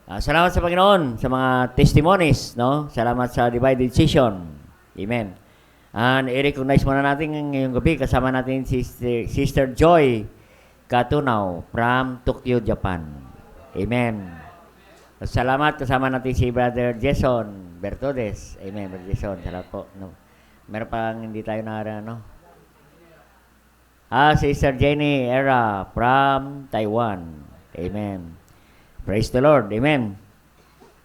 Salamat sa Panginoon sa mga testimonies, no? Salamat sa Divided Decision. Amen. And i-recognize muna natin ngayong gabi, kasama natin si Sister Joy Katunaw from Tokyo, Japan. Amen. Salamat, kasama natin si Brother Jason Bertodes. Amen, Brother Jason. Salamat po. No? Meron pang hindi tayo no? Sister Jenny Era from Taiwan. Amen. Praise the Lord. Amen.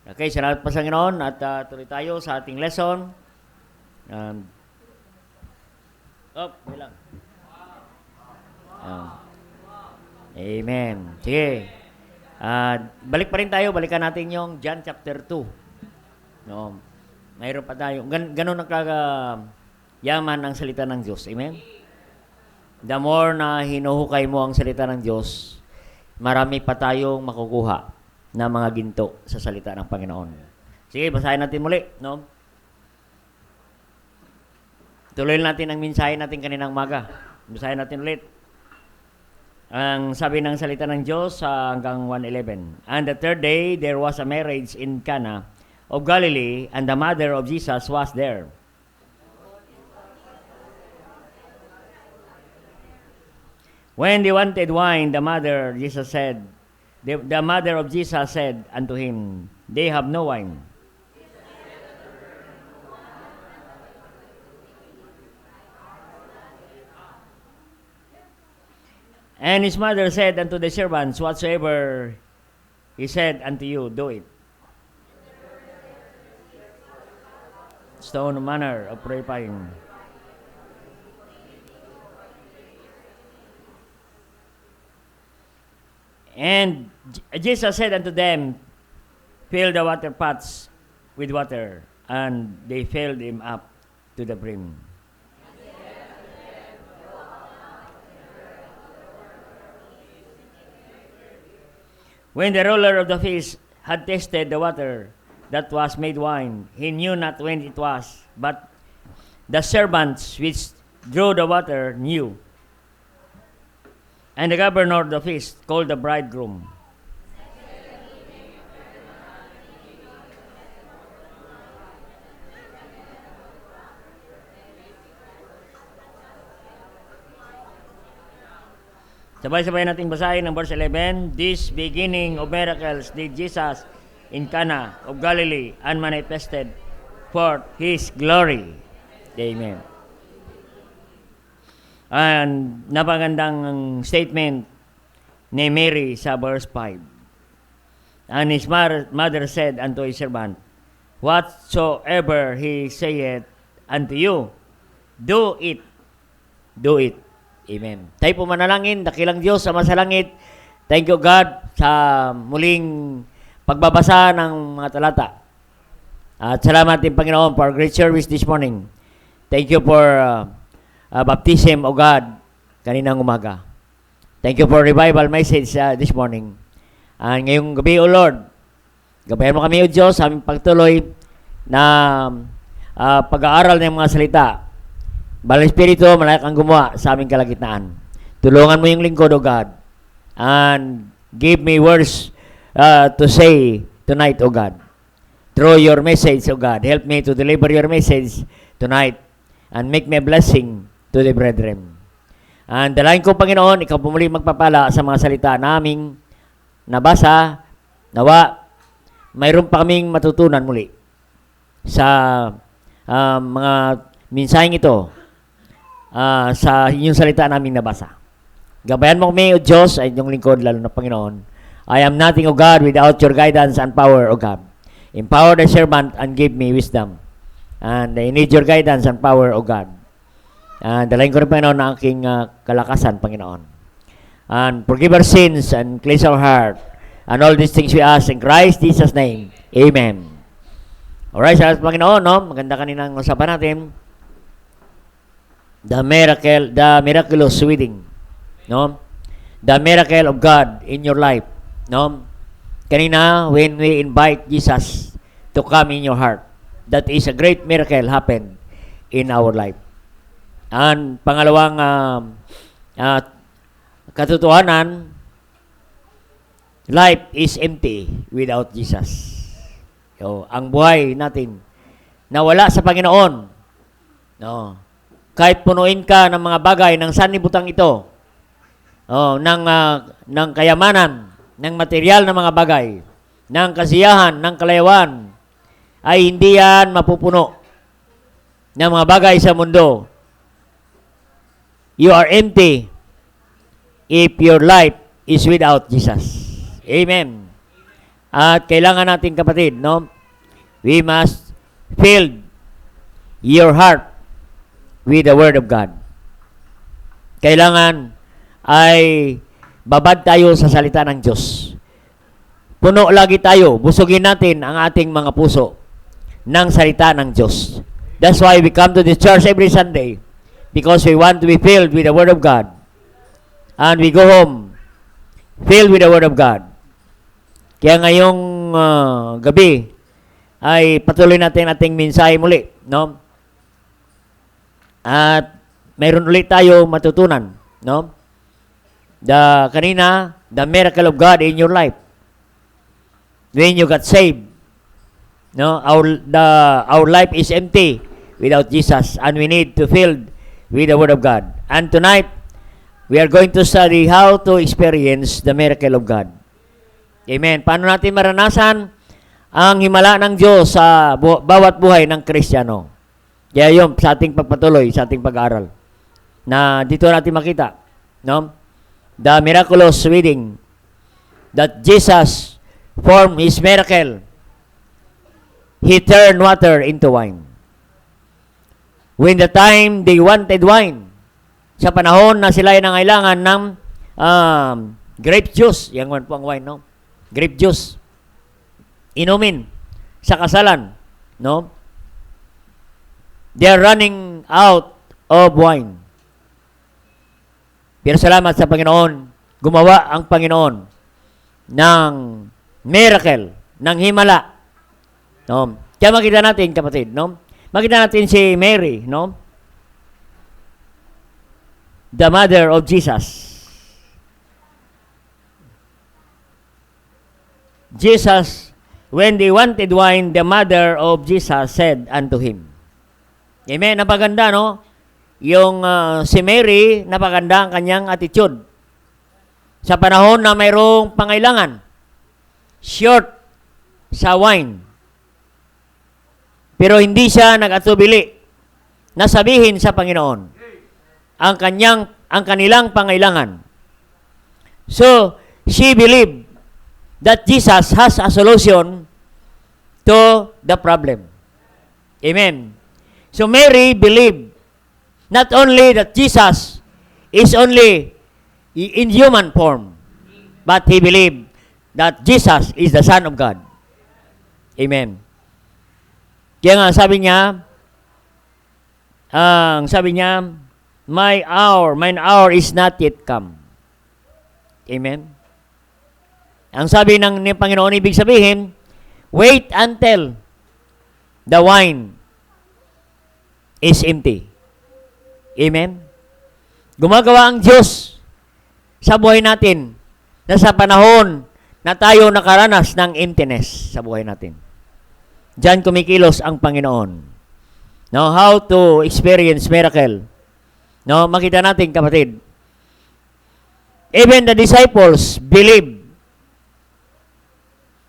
Okay, salamat pa sa Panginoon at tuloy tayo sa ating lesson. Bilang. Amen. Sige. Balik pa rin tayo. Balikan natin yung John chapter 2. No, mayroon pa tayo. Ganun yaman ang salita ng Diyos. Amen? The more na hinuhukay mo ang salita ng Diyos, marami pa tayong makukuha na mga ginto sa salita ng Panginoon. Sige, basahin natin muli, no? Tuloy natin ang mensahe natin kaninang umaga. Basahin natin ulit. Ang sabi ng salita ng Diyos hanggang 1:11. And the third day, there was a marriage in Cana of Galilee, and the mother of Jesus was there. When they wanted wine, the mother of Jesus said unto him, they have no wine. And his mother said unto the servants, whatsoever he said unto you, do it. Stone manner of purifying. And Jesus said unto them, fill the water pots with water. And they filled him up to the brim. When the ruler of the feast had tasted the water that was made wine, he knew not when it was, but the servants which drew the water knew. And the governor of the feast called the bridegroom. Sabay-sabay nating basahin ang verse 11. This beginning of miracles did Jesus in Cana of Galilee and manifested forth His glory. Amen. And napagandang statement ni Mary sa verse 5. And his mother said unto his servant, whatsoever he saith unto you, do it. Do it. Amen. Tayo po manalangin, dakilang Diyos sa masalangit. Thank you God sa muling pagbabasa ng mga talata. At salamat din Panginoon for great service this morning. Thank you for baptism, O God, kaninang umaga. Thank you for revival message this morning. And ngayong gabi, O Lord, gabayan mo kami, O Diyos, sa aming pagtuloy na pag-aaral ng mga salita. Banal Espiritu, malayak ang gumawa sa aming kalagitnaan. Tulungan mo yung lingkod, O God, and give me words to say tonight, O God. Through your message, O God, help me to deliver your message tonight and make me a blessing to the brethren. And dalayan ko, Panginoon, ikaw pumuli magpapala sa mga salita naming nabasa, nawa, mayroon pa kaming matutunan muli sa mga mensaheng ito sa inyong salita naming nabasa. Gabayan mo kami, O Diyos, ay inyong lingkod, lalo na Panginoon. I am nothing, O God, without your guidance and power, O God. Empower the servant and give me wisdom. And I need your guidance and power, O God. Dalayan ko rin, Panginoon, ang aking kalakasan, Panginoon. And forgive our sins and cleanse our heart. And all these things we ask in Christ Jesus' name. Amen. Alright, salamat, Panginoon, no? Maganda kaninang usapan natin. The miraculous wedding. No? The miracle of God in your life. No? Kanina, when we invite Jesus to come in your heart, that is a great miracle happened in our life. And pangalawang katotohanan, life is empty without Jesus. So, ang buhay natin na wala sa Panginoon, no, kahit punuin ka ng mga bagay ng sanlibutan ito, ng kayamanan, ng material na mga bagay, ng kasiyahan, ng kalayawan, ay hindi yan mapupuno ng mga bagay sa mundo. You are empty if your life is without Jesus. Amen. At kailangan natin, kapatid, no? We must fill your heart with the Word of God. Kailangan ay babad tayo sa salita ng Diyos. Puno lagi tayo, busugin natin ang ating mga puso ng salita ng Diyos. That's why we come to the church every Sunday, because we want to be filled with the Word of God. And we go home filled with the Word of God. Kaya ngayong gabi ay patuloy natin ating mensahe muli, no? At mayroon ulit tayo matutunan, no? The miracle of God in your life. When you got saved, no? Our life is empty without Jesus, and we need to fill with the Word of God. And tonight, we are going to study how to experience the miracle of God. Amen. Paano natin maranasan ang himala ng Diyos sa bawat buhay ng Kristiyano? Kaya yun, sa ating pagpatuloy, sa ating pag-aaral, na dito natin makita, no? The miraculous reading that Jesus performed His miracle. He turned water into wine. When the time they wanted wine, sa panahon na sila ay nangailangan ng grape juice, yan po ang wine, no? Grape juice. Inumin sa kasalan, no? They are running out of wine. Pero salamat sa Panginoon, gumawa ang Panginoon ng miracle, ng himala. No? Kaya makita natin, kapatid, no? Makita natin si Mary, no? The mother of Jesus. Jesus, when they wanted wine, the mother of Jesus said unto him. Amen. Napaganda, no? Yung si Mary, napaganda ang kanyang attitude. Sa panahon na mayroong pangailangan, short sa wine. Pero hindi siya nag-atubili na sabihin sa Panginoon ang kanilang pangailangan. So, she believed that Jesus has a solution to the problem. Amen. So Mary believed not only that Jesus is only in human form, but he believed that Jesus is the Son of God. Amen. Kaya nga sabi niya, mine hour is not yet come. Amen. Ang sabi ng Panginoon, ibig sabihin, wait until the wine is empty. Amen? Gumagawa ang Diyos sa buhay natin na sa panahon na tayo nakaranas ng emptiness sa buhay natin. Diyan kumikilos ang Panginoon. Now, how to experience miracle? No, makita natin, kapatid. Even the disciples believed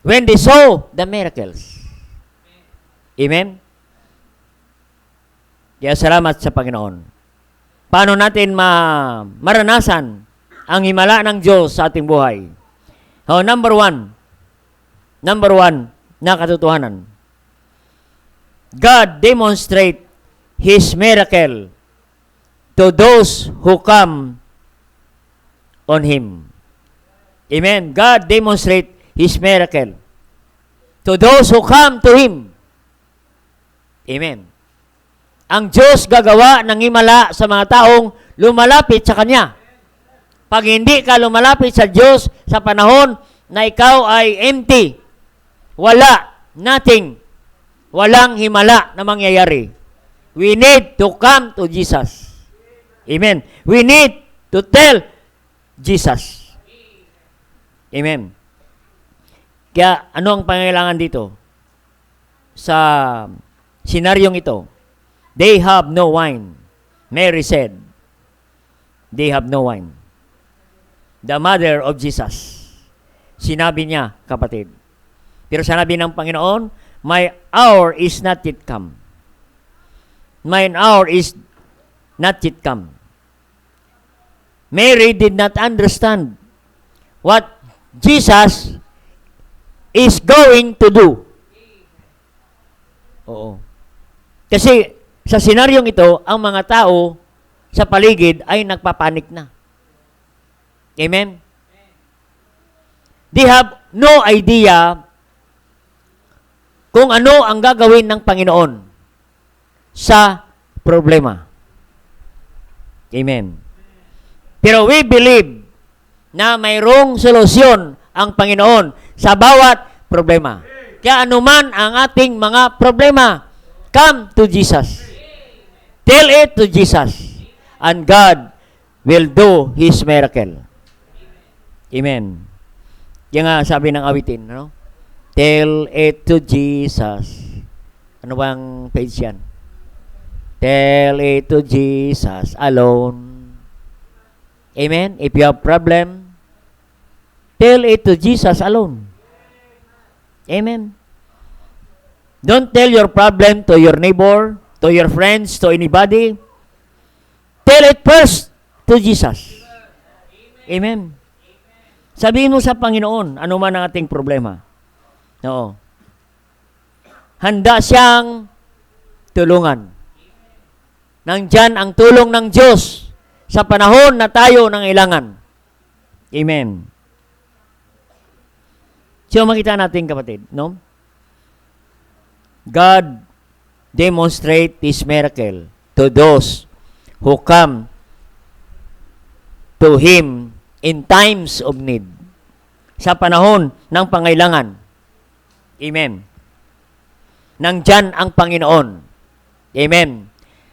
when they saw the miracles. Amen? Kaya salamat sa Panginoon. Paano natin maranasan ang himala ng Diyos sa ating buhay? Number one na katotohanan. God demonstrate His miracle to those who come on Him. Amen? God demonstrate His miracle to those who come to Him. Amen. Ang Diyos gagawa ng himala sa mga taong lumalapit sa Kanya. Pag hindi ka lumalapit sa Diyos sa panahon na ikaw ay empty, nothing, walang himala na mangyayari. We need to come to Jesus. Amen. We need to tell Jesus. Amen. Kaya ano ang pangailangan dito? Sa senaryong ito, they have no wine. Mary said, they have no wine. The mother of Jesus. Sinabi niya, kapatid. Pero sinabi ng Panginoon, my hour is not yet come. My hour is not yet come. Mary did not understand what Jesus is going to do. Oo. Kasi sa senaryong ito, ang mga tao sa paligid ay nagpapanik na. Amen? They have no idea kung ano ang gagawin ng Panginoon sa problema. Amen. Pero we believe na mayroong solusyon ang Panginoon sa bawat problema. Kaya anuman ang ating mga problema, come to Jesus. Tell it to Jesus. And God will do His miracle. Amen. Yan nga sabi ng awitin, no? Tell it to Jesus. Ano bang page yan? Tell it to Jesus alone. Amen? If you have problem, tell it to Jesus alone. Amen? Don't tell your problem to your neighbor, to your friends, to anybody. Tell it first to Jesus. Amen? Sabihin mo sa Panginoon, ano man ang ating problema. Oo. Handa siyang tulungan. Nandyan ang tulong ng Diyos sa panahon na tayo nangailangan. Amen. So, makita natin, kapatid, no? God demonstrate His miracle to those who come to Him in times of need. Sa panahon ng pangailangan. Amen. Nandyan ang Panginoon. Amen.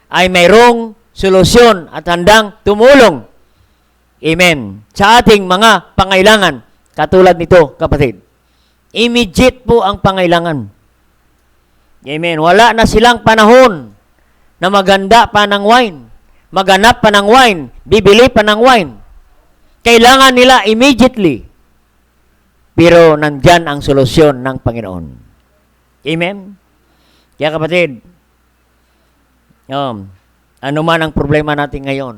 Ay mayroong solusyon at handang tumulong. Amen. Sa ating mga pangailangan. Katulad nito, kapatid. Immediate po ang pangailangan. Amen. Wala na silang panahon na maganda pa ng wine. Maganap pa ng wine. Bibili pa ng wine. Kailangan nila immediately. Pero nandyan ang solusyon ng Panginoon. Amen? Kaya kapatid, ano man ang problema natin ngayon,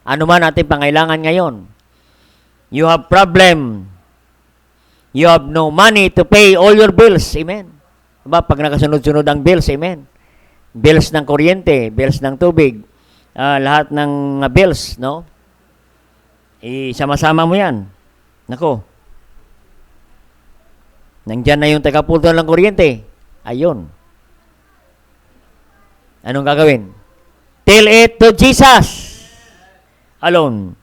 ano man ating pangailangan ngayon, you have problem, you have no money to pay all your bills. Amen? Diba? Pag nakasunod-sunod ang bills, amen? Bills ng kuryente, bills ng tubig, lahat ng bills, no? Isama-sama mo yan. Nako. Nandyan na yung tagapulto ng kuryente. Ayun. Anong gagawin? Tell it to Jesus alone.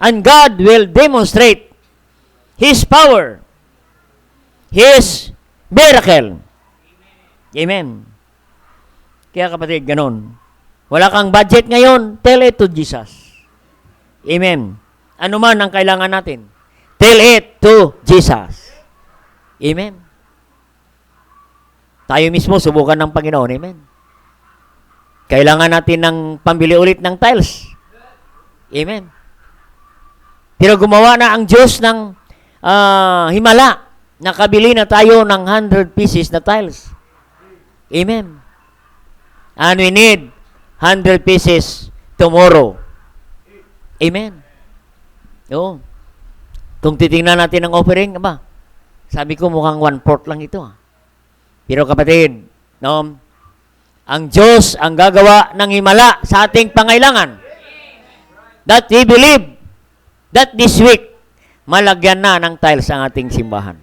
And God will demonstrate His power, His miracle. Amen. Kaya kapatid, ganun. Wala kang budget ngayon, tell it to Jesus. Amen. Ano man ang kailangan natin, tell it to Jesus. Amen. Tayo mismo, subukan ng Panginoon. Amen. Kailangan natin ng pambili ulit ng tiles. Amen. Pero gumawa na ang Diyos ng himala. Nakabili na tayo ng 100 pieces na tiles. Amen. And we need 100 pieces tomorrow. Amen. Oo. Kung titingnan natin ang offering, sabi ko mukhang 1/4 lang ito. Pero kapatid, no, ang Diyos ang gagawa ng himala sa ating pangailangan. That we believe that this week, malagyan na ng tiles ang ating simbahan.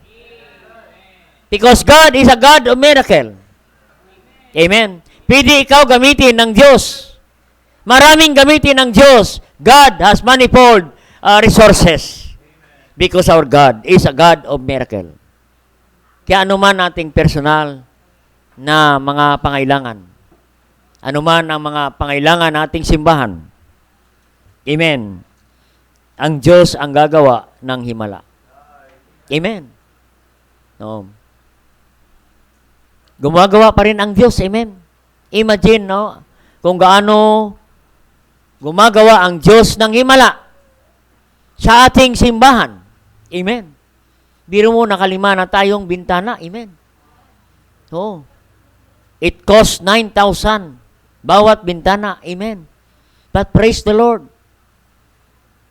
Because God is a God of miracle. Amen. Pwede ikaw gamitin ng Diyos. Maraming gamitin ng Diyos. God has manifold resources. Because our God is a God of miracle. Kaya anuman ating personal na mga pangailangan, anuman ang mga pangailangan nating simbahan, amen, ang Diyos ang gagawa ng himala. Amen. No. Gumagawa pa rin ang Diyos. Amen. Imagine, no? Kung gaano gumagawa ang Diyos ng himala sa ating simbahan. Amen. Biro mo, nakalima na tayong bintana. Amen. Oh. It costs 9,000 bawat bintana. Amen. But praise the Lord.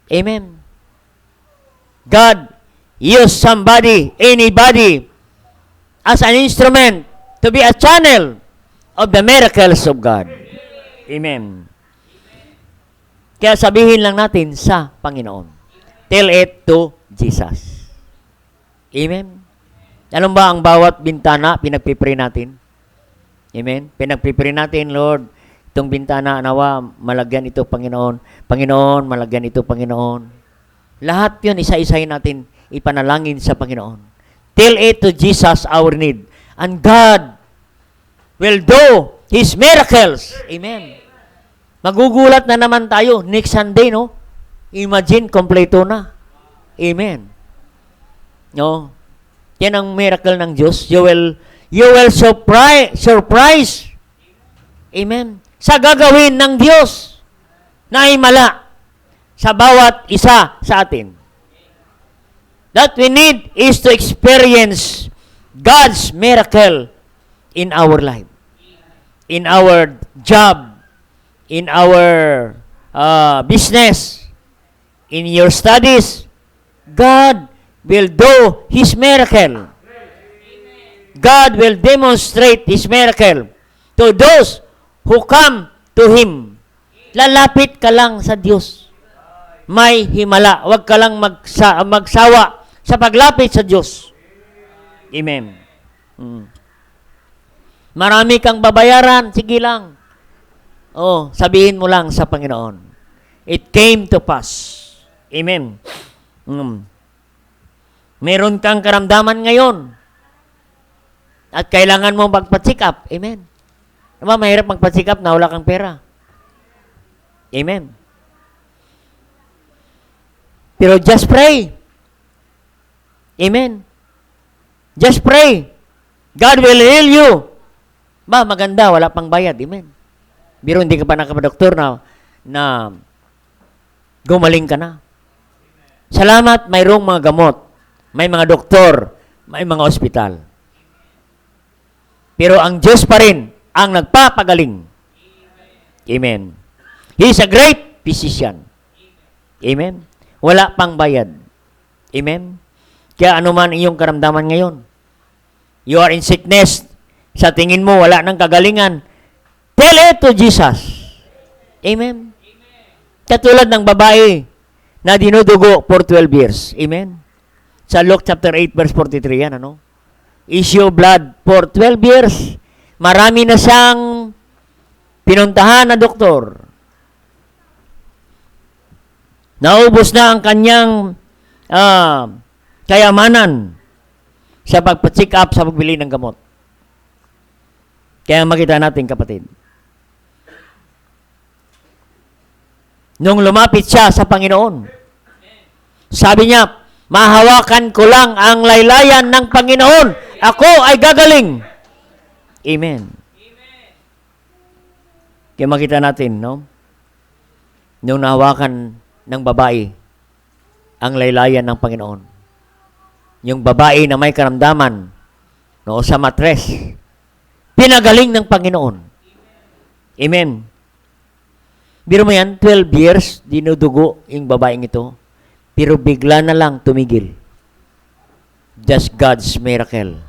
Amen. God use somebody, anybody, as an instrument to be a channel of the miracles of God. Amen. Kaya sabihin lang natin sa Panginoon. Tell it to Jesus. Amen. Alam ba ang bawat bintana, pinagpipray natin? Amen. Pinagpipray natin, Lord, itong bintana, nawa, malagyan ito, Panginoon. Panginoon, malagyan ito, Panginoon. Lahat yun, isa-isahin natin, ipanalangin sa Panginoon. Tell it to Jesus our need. And God will do His miracles. Amen. Magugulat na naman tayo next Sunday, no? Imagine, kompleto na. Amen. No? Yan ang miracle ng Diyos. You will surprise. Amen. Sa gagawin ng Diyos na himala sa bawat isa sa atin. That we need is to experience God's miracle in our life, in our job, in our business, in your studies. God will do His miracle. God will demonstrate His miracle to those who come to Him. Lalapit ka lang sa Diyos. May himala. Huwag ka lang magsawa sa paglapit sa Diyos. Amen. Marami kang babayaran, sige lang. Oh, sabihin mo lang sa Panginoon. It came to pass. Amen. Meron kang karamdaman ngayon. At kailangan mo magpa-check up. Amen. Diba, mahirap magpa-check up na wala kang pera. Amen. Pero just pray. Amen. Just pray. God will heal you. Ba, maganda, wala pang bayad. Amen. Biro hindi ka pa nakapadoktor na gumaling ka na. Salamat, mayroong mga gamot. May mga doktor. May mga ospital. Pero ang Diyos pa rin ang nagpapagaling. Amen. He is a great physician. Amen. Wala pang bayad. Amen. Kaya anuman iyong karamdaman ngayon, you are in sickness, sa tingin mo wala nang kagalingan, tell it to Jesus. Amen. Katulad ng babae na dinudugo for 12 years. Amen. Sa Luke chapter 8 verse 43 yan, ano? Issue of blood for 12 years. Marami na siyang pinuntahan na doktor. Naubos na ang kanyang kayamanan sa pagpa-check up, sa pagbili ng gamot. Kaya makita natin, kapatid. Nung lumapit siya sa Panginoon, sabi niya, mahawakan ko lang ang laylayan ng Panginoon. Ako ay gagaling. Amen. Kaya makita natin, no? Nung nahawakan ng babae ang laylayan ng Panginoon. Yung babae na may karamdaman, no, sa matres, pinagaling ng Panginoon. Amen. Biro mo yan, 12 years, dinudugo yung babaeng ito, pero bigla na lang tumigil. Just God's miracle.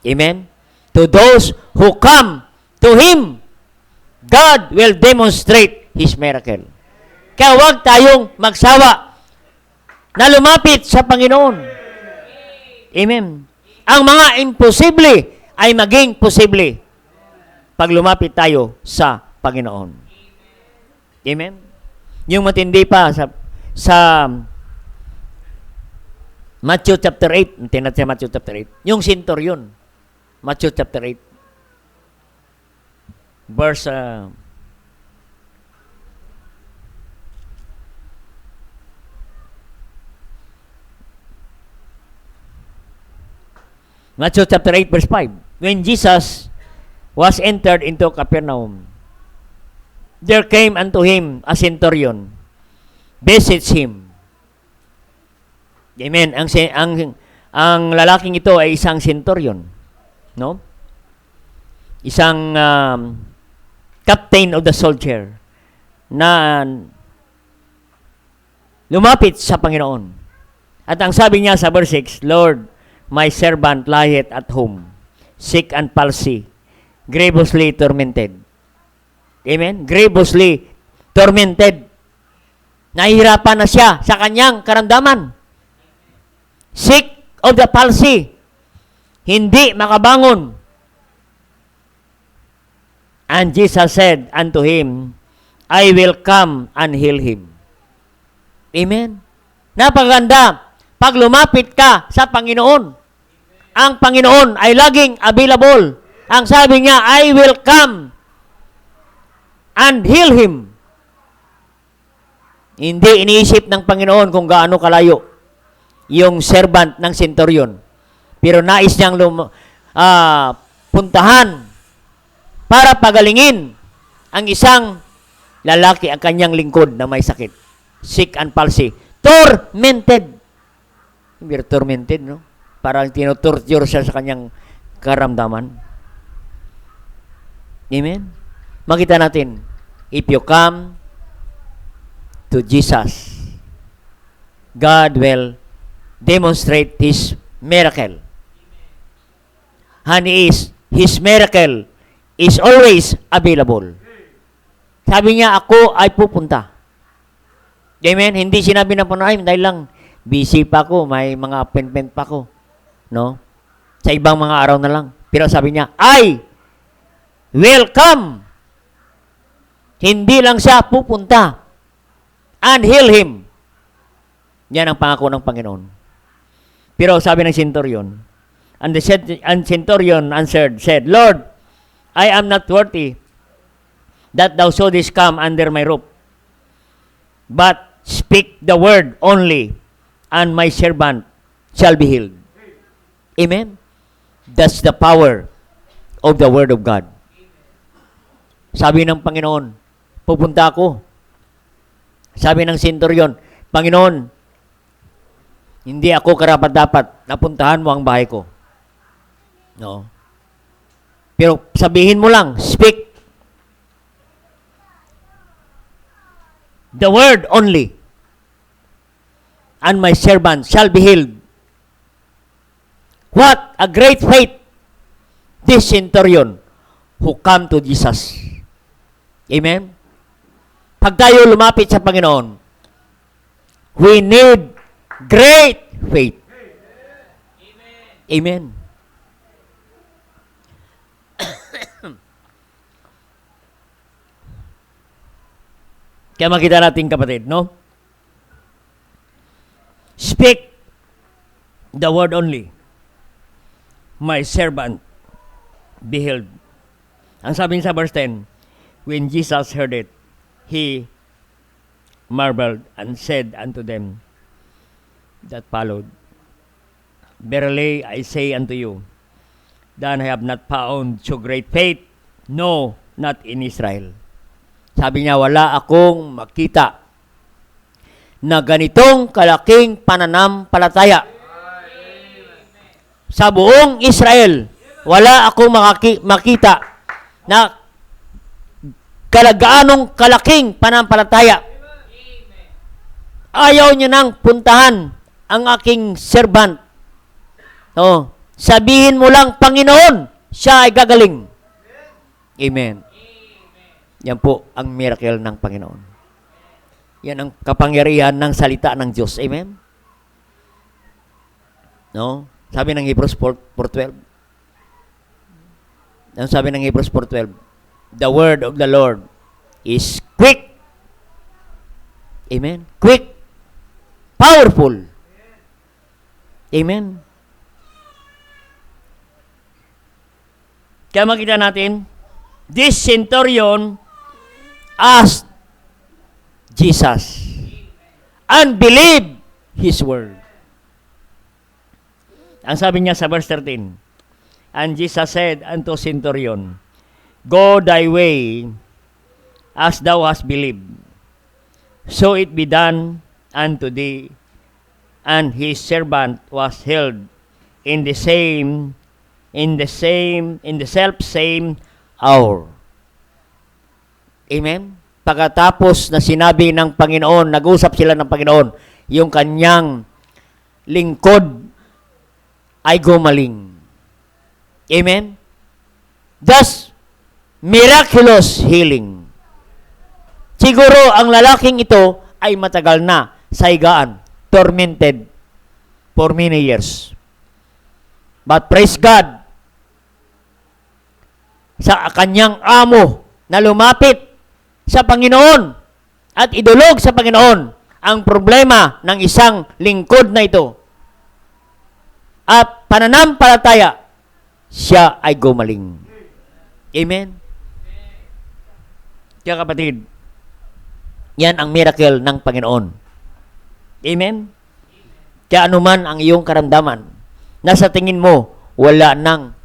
Amen? To those who come to Him, God will demonstrate His miracle. Kaya huwag tayong magsawa na lumapit sa Panginoon. Amen. Ang mga imposible ay maging posible pag lumapit tayo sa Panginoon. Amen. Yung matindi pa sa Matthew chapter 8, tinat sa Matthew chapter 8, yung centurion, Matthew chapter 8, verse Matthew chapter 8 verse 5. When Jesus was entered into Capernaum, there came unto him a centurion, beseech him. Amen. Ang lalaking ito ay isang centurion, no? Isang captain of the soldier na lumapit sa Panginoon. At ang sabi niya sa verse 6, Lord, my servant lieth at home, sick and palsy, grievously tormented. Amen? Grievously tormented. Nahihirapan na siya sa kanyang karamdaman. Sick of the palsy. Hindi makabangon. And Jesus said unto him, I will come and heal him. Amen? Napaganda. Pag lumapit ka sa Panginoon, ang Panginoon ay laging available. Ang sabi niya, I will come and heal him. Hindi iniisip ng Panginoon kung gaano kalayo yung servant ng centurion. Pero nais niyang puntahan para pagalingin ang isang lalaki, ang kanyang lingkod na may sakit. Sick and palsy. Tormented. Very tormented, no? Parang tinutorture siya sa kanyang karamdaman. Amen? Makita natin, if you come to Jesus, God will demonstrate His miracle. And His miracle is always available. Sabi niya, ako ay pupunta. Amen? Hindi sinabi na po na, dahil lang, busy pa ako, may mga appointment pa ako. No? Sa ibang mga araw na lang. Pero sabi niya, I will come. Hindi lang siya pupunta and heal him. Yan ang pangako ng Panginoon. Pero sabi ng centurion, and centurion answered, said, Lord, I am not worthy that thou shouldest come under my roof. But speak the word only, and my servant shall be healed. Amen? That's the power of the word of God. Sabi ng Panginoon, pupunta ako. Sabi ng centurion, Panginoon, hindi ako karapat-dapat napuntahan mo ang bahay ko. No. Pero sabihin mo lang, speak the word only, and my servant shall be healed. What a great faith this centurion who come to Jesus. Amen? Pag tayo lumapit sa Panginoon, we need great faith. Amen. Kaya makita natin, kapatid, no? Speak the word only. My servant be healed. Ang sabi sa verse 10, when Jesus heard it, he marveled and said unto them that followed, verily I say unto you, that I have not found so great faith, no, not in Israel. Sabi niya, wala akong makita na ganitong kalaking pananampalataya sa buong Israel. Wala akong makita na kalagaanong kalaking pananampalataya. Ayaw niya nang puntahan ang aking servant. Oh, sabihin mo lang, Panginoon, siya ay gagaling. Amen. Yan po ang miracle ng Panginoon. Yan ang kapangyarihan ng salita ng Diyos. Amen? No? Sabi ng Hebrews 4:12. Ang sabi ng Hebrews 4:12, the word of the Lord is quick. Amen? Quick. Powerful. Amen? Kaya makita natin, this centurion asked Jesus and believed His word. Ang sabi niya sa verse 13, And Jesus said unto centurion, Go thy way, as thou hast believed. So it be done unto thee. And his servant was healed in the self same hour. Amen? Pagkatapos na sinabi ng Panginoon, nag-usap sila ng Panginoon, yung kanyang lingkod ay gumaling. Amen? Thus, miraculous healing. Siguro ang lalaking ito ay matagal na sa higaan, tormented for many years. But praise God, sa kanyang amo na lumapit sa Panginoon at idulog sa Panginoon ang problema ng isang lingkod na ito. At pananampalataya, siya ay gumaling. Amen? Kaya kapatid, yan ang miracle ng Panginoon. Amen? Kaya anuman ang iyong karamdaman, na sa tingin mo, wala ng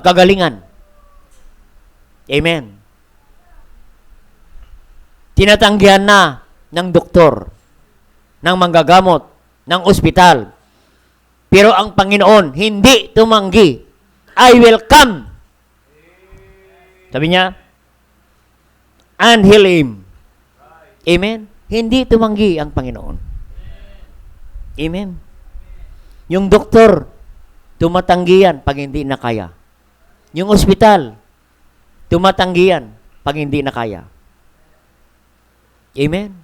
kagalingan. Amen? Tinatanggihan na ng doktor, ng manggagamot, ng ospital. Pero ang Panginoon, hindi tumanggi. I will come. Sabi niya, and heal him. Amen? Hindi tumanggi ang Panginoon. Amen? Yung doktor, tumatanggihan pag hindi na kaya. Yung ospital, tumatanggihan pag hindi na kaya. Amen?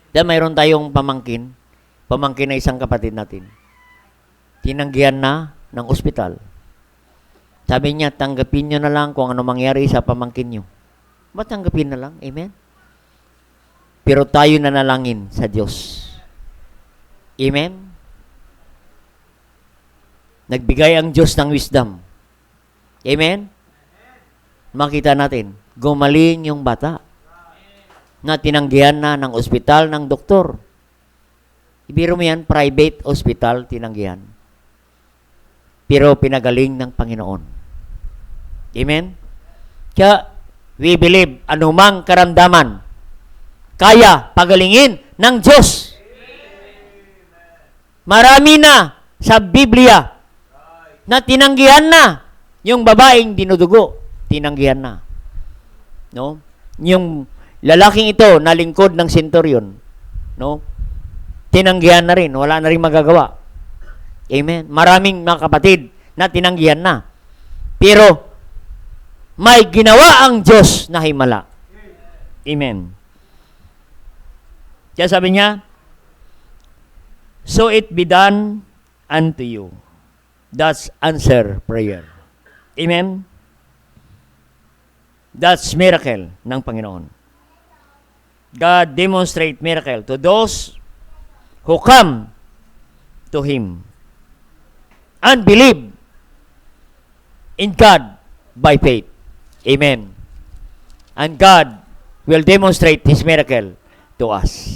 Dahil mayroon tayong pamangkin na isang kapatid natin. Tinanggihan na ng ospital. Sabi niya, tanggapin nyo na lang kung ano mangyari sa pamangkin nyo. Ba't tanggapin na lang? Amen? Pero tayo na nalangin sa Diyos. Amen? Nagbigay ang Diyos ng wisdom. Amen? Makita natin, gumaling yung bata na tinanggihan na ng ospital ng doktor. Ibiro mo yan, private hospital, tinanggihan. Pero pinagaling ng Panginoon. Amen? Kaya, we believe, anumang karamdaman, kaya pagalingin ng Diyos. Marami na sa Biblia na tinanggihan na yung babaeng dinudugo. Tinanggihan na. No? Yung lalaking ito na lingkod ng centurion, no? Tinanggihan na rin. Wala na rin magagawa. Amen? Maraming mga kapatid na tinanggihan na. Pero, may ginawa ang Diyos na himala. Amen. Kaya sabi niya, so it be done unto you. That's answer prayer. Amen? That's miracle ng Panginoon. God demonstrate miracle to those who come to Him and believe in God by faith. Amen. And God will demonstrate His miracle to us.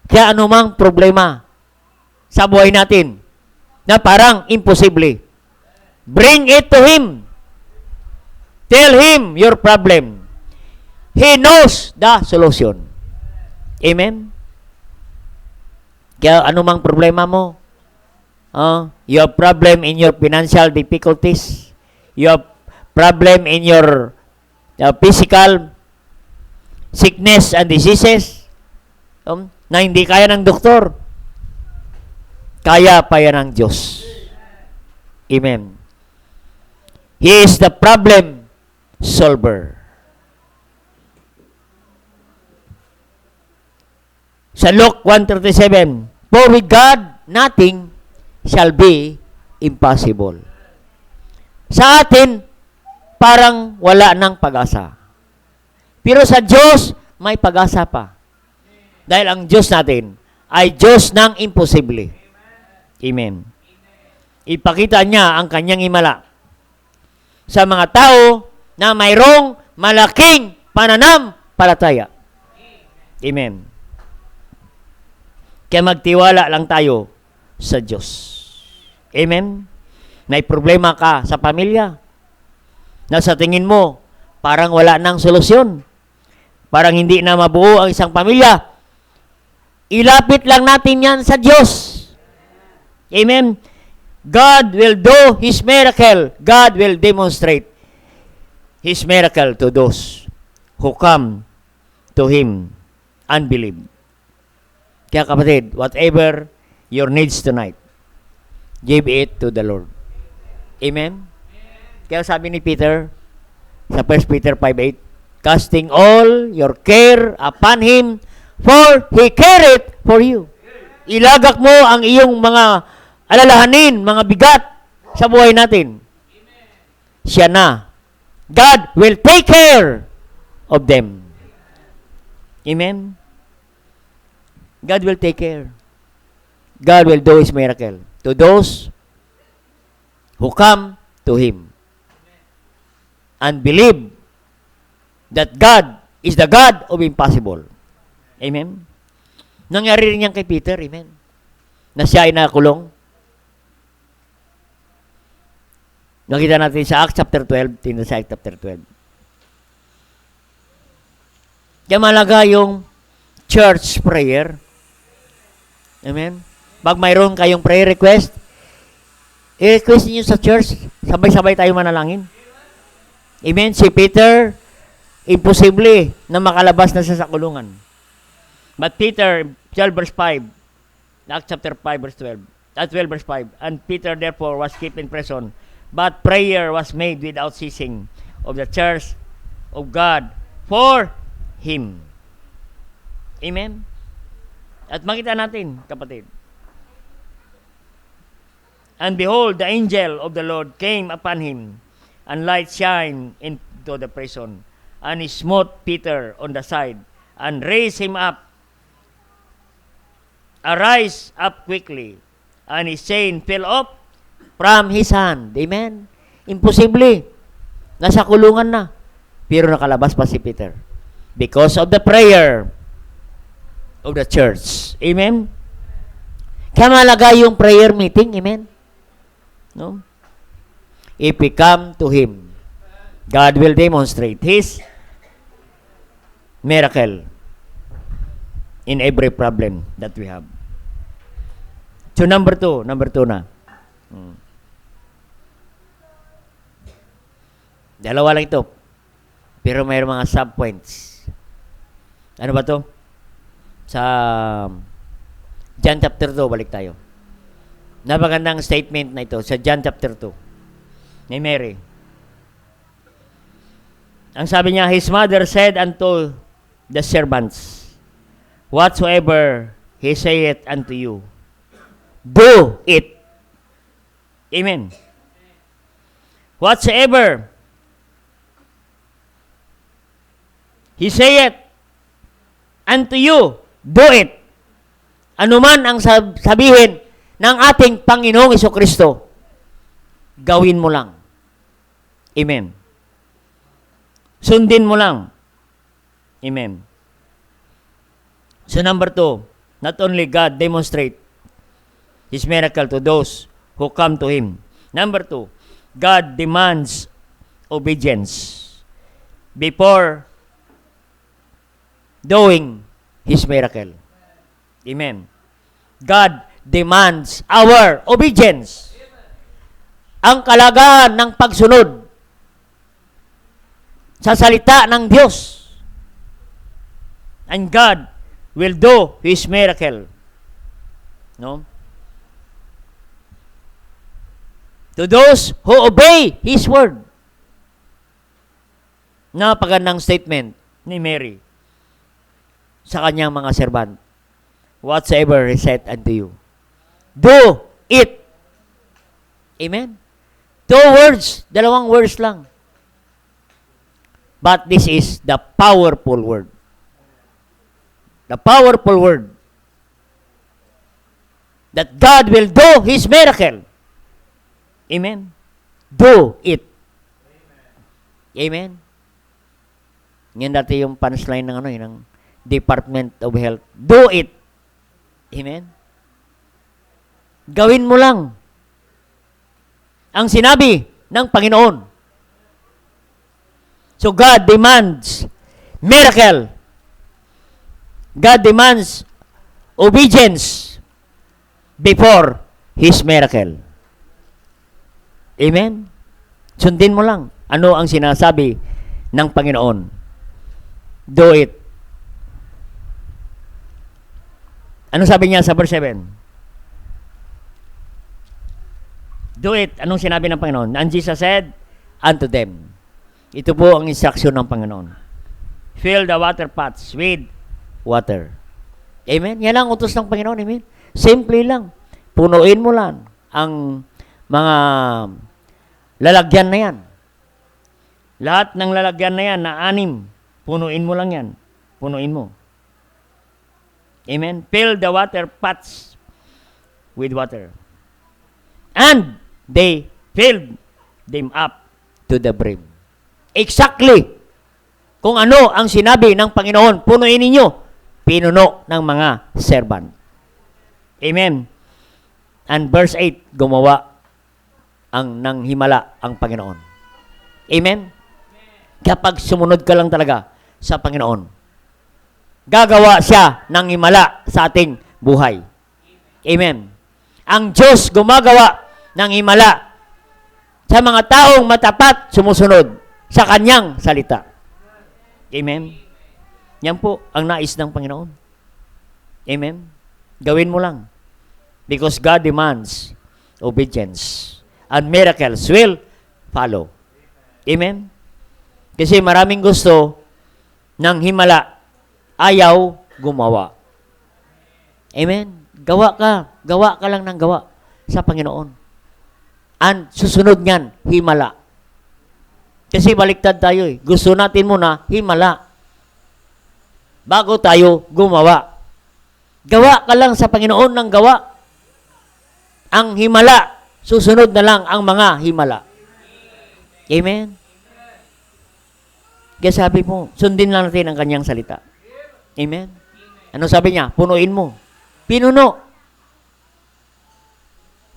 Kaya anumang problema sa buhay natin na parang imposible, bring it to Him. Tell Him your problem. He knows the solution. Amen? Kaya anumang problema mo, you have problem in your financial difficulties, you have problem in your physical sickness and diseases, na hindi kaya ng doktor, kaya pa yan ng Diyos. Amen. He is the problem solver. Sa Luke 1:37, for with God, nothing shall be impossible. Sa atin, parang wala ng pag-asa. Pero sa Diyos, may pag-asa pa. Dahil ang Diyos natin ay Diyos ng imposible. Amen. Ipakita niya ang kanyang himala sa mga tao na mayroong malaking pananampalataya. Amen. Kaya magtiwala lang tayo sa Diyos. Amen? May problema ka sa pamilya na sa tingin mo, parang wala nang solusyon. Parang hindi na mabuo ang isang pamilya. Ilapit lang natin yan sa Diyos. Amen? God will do His miracle. God will demonstrate His miracle to those who come to Him and believe. Kaya kapatid, whatever your needs tonight, give it to the Lord. Amen? Kaya sabi ni Peter, sa 1 Peter 5:8, casting all your care upon Him, for He careth for you. Ilagak mo ang iyong mga alalahanin, mga bigat sa buhay natin. Siya na. God will take care of them. Amen? God will take care. God will do His miracle to those who come to Him and believe that God is the God of impossible. Amen? Nangyari rin yan kay Peter, amen? Na siya ay nakulong. Nakita natin sa Acts chapter 12, tingnan sa Acts chapter 12. Kaya malaga yung church prayer. Amen? Pag mayroon kayong prayer request, i-request niyo sa church, sabay-sabay tayo manalangin. Amen? Si Peter, imposible na makalabas na siya sa kulungan. But Peter, 12 verse 5, Acts chapter 5 verse 12, 12 verse 5, and Peter therefore was kept in prison, but prayer was made without ceasing of the church of God for him. Amen? At makita natin, kapatid. And behold, the angel of the Lord came upon him, and light shined into the prison, and he smote Peter on the side, and raised him up. Arise up quickly, and his chain fell off from his hand. Amen? Imposible. Nasa kulungan na. Pero nakalabas pa si Peter. Because of the prayer of the church. Amen? Kaya malaga yung prayer meeting. Amen? No? If we come to Him, God will demonstrate His miracle in every problem that we have. So number two na. Dalawa lang ito. Pero mayroong mga sub-points. Ano ba to? Sa John chapter 2, balik tayo. Napagandang statement na ito sa John chapter 2 ni Mary. Ang sabi niya, his mother said unto the servants, whatsoever he saith unto you, do it. Amen. Whatsoever he saith unto you, do it. Ano man ang sabihin ng ating Panginoong Jesucristo, gawin mo lang. Amen. Sundin mo lang. Amen. So number 2, not only God demonstrate His miracle to those who come to Him. Number 2, God demands obedience before doing His miracle. Amen. God demands our obedience. Ang kalagahan ng pagsunod sa salita ng Diyos. And God will do His miracle. No? To those who obey His word. Napagandang statement ni Mary sa kanyang mga servant. Whatsoever He said unto you, do it. Amen? 2 words, dalawang words lang. But this is the powerful word. The powerful word that God will do His miracle. Amen? Do it. Amen? Yan dati yung punchline ng ng Department of Health. Do it. Amen? Gawin mo lang. ang sinabi ng Panginoon. So God demands miracle. God demands obedience before His miracle. Amen? Sundin mo lang. Ano ang sinasabi ng Panginoon? Do it. Ano sabi niya sa verse 7? Do it. Anong sinabi ng Panginoon? And Jesus said unto them. Ito po ang instruction ng Panginoon. Fill the water pots with water. Amen? Yan lang utos ng Panginoon. Amen? Simple lang. Punuin mo lang ang mga lalagyan na yan. Lahat ng lalagyan na yan na 6, punuin mo lang yan. Punuin mo. Amen? Fill the water pots with water. And they filled them up to the brim. Exactly kung ano ang sinabi ng Panginoon, punuin ninyo, pinuno ng mga servant. Amen. And verse 8, gumawa ng himala ang Panginoon. Amen. Kapag sumunod ka lang talaga sa Panginoon, gagawa siya ng himala sa ating buhay. Amen. Ang Diyos gumagawa ng himala sa mga taong matapat sumusunod sa Kanyang salita. Amen. Yan po ang nais ng Panginoon. Amen. Gawin mo lang. Because God demands obedience. And miracles will follow. Amen. Kasi maraming gusto ng himala, ayaw gumawa. Amen. Gawa ka lang ng gawa sa Panginoon. And susunod niyan, himala. Kasi baliktad tayo eh. Gusto natin muna himala bago tayo gumawa. Gawa ka lang sa Panginoon ng gawa. Ang himala, susunod na lang ang mga himala. Amen? Kaya sabi mo, sundin lang natin ang Kanyang salita. Amen? Ano sabi niya? Punuin mo. Pinuno.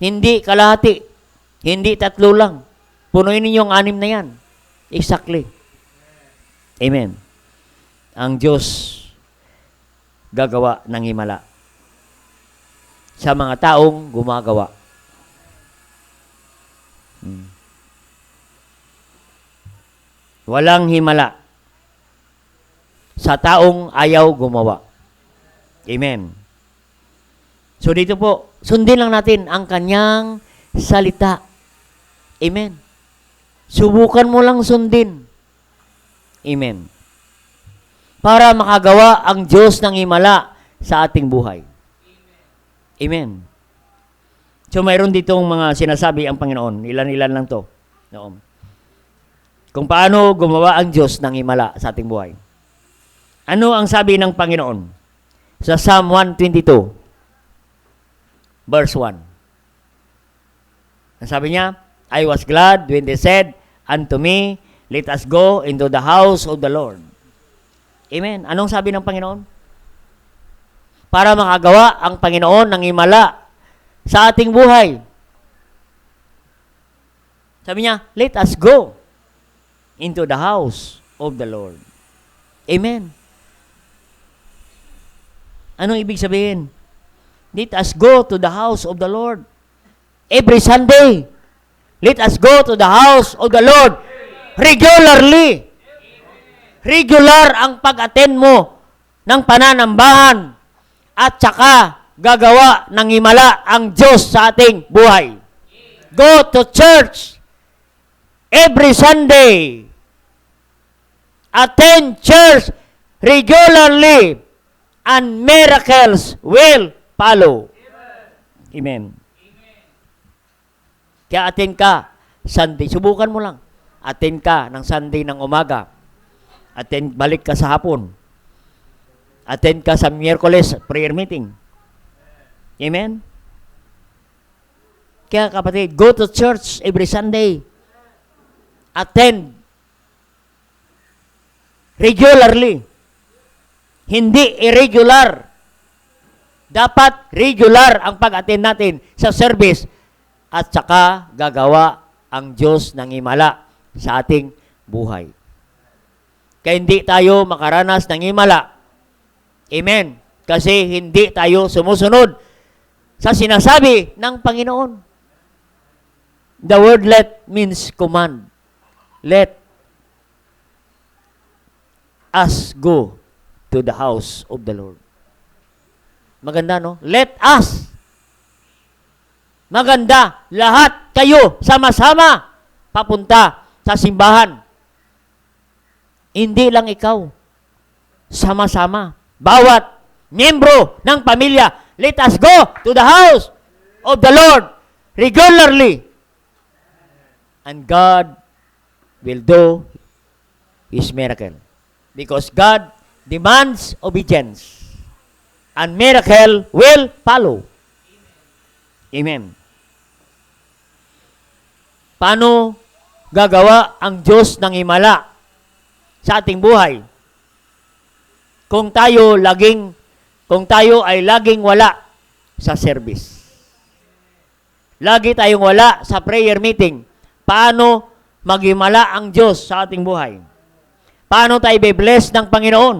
Hindi kalahati. Hindi 3 lang. Punuin ninyo ang 6 na yan. Exactly. Amen. Ang Diyos gagawa ng himala sa mga taong gumagawa. Walang himala sa taong ayaw gumawa. Amen. So dito po, sundin lang natin ang Kanyang salita. Amen. Subukan mo lang sundin. Amen. Para makagawa ang Diyos ng himala sa ating buhay. Amen. So mayroon ditong mga sinasabi ang Panginoon. Ilan-ilan lang to. Noon. Kung paano gumawa ang Diyos ng himala sa ating buhay. Ano ang sabi ng Panginoon? Sa Psalm 122, verse 1. Ang sabi niya, I was glad when they said unto me, let us go into the house of the Lord. Amen. Anong sabi ng Panginoon? Para makagawa ang Panginoon ng himala sa ating buhay. Sabi niya, let us go into the house of the Lord. Amen. Anong ibig sabihin? Let us go to the house of the Lord. Every Sunday, let us go to the house of the Lord regularly. Regular ang pag-attend mo ng pananambahan at saka gagawa ng himala ang Diyos sa ating buhay. Go to church every Sunday. Attend church regularly and miracles will follow. Amen. Kaya attend ka Sunday. Subukan mo lang. Attend ka ng Sunday ng umaga. Attend, balik ka sa hapon. Attend ka sa Miyerkules prayer meeting. Amen? Kaya kapatid, go to church every Sunday. Attend regularly. Hindi irregular. Dapat regular ang pag-attend natin sa service at saka gagawa ang Diyos ng himala sa ating buhay. Kaya hindi tayo makaranas ng himala. Amen. Kasi hindi tayo sumusunod sa sinasabi ng Panginoon. The word let means command. Let us go to the house of the Lord. Maganda, no? Let us. Maganda. Lahat kayo sama-sama papunta sa simbahan. Hindi lang ikaw. Sama-sama. Bawat miyembro ng pamilya, let us go to the house of the Lord regularly. And God will do His miracle. Because God demands obedience. And miracle will follow. Amen. Paano gagawa ang Diyos ng himala sa ating buhay? Kung tayo ay laging wala sa service. Lagi tayong wala sa prayer meeting. Paano maghimala ang Diyos sa ating buhay? Paano tayo be-bless ng Panginoon?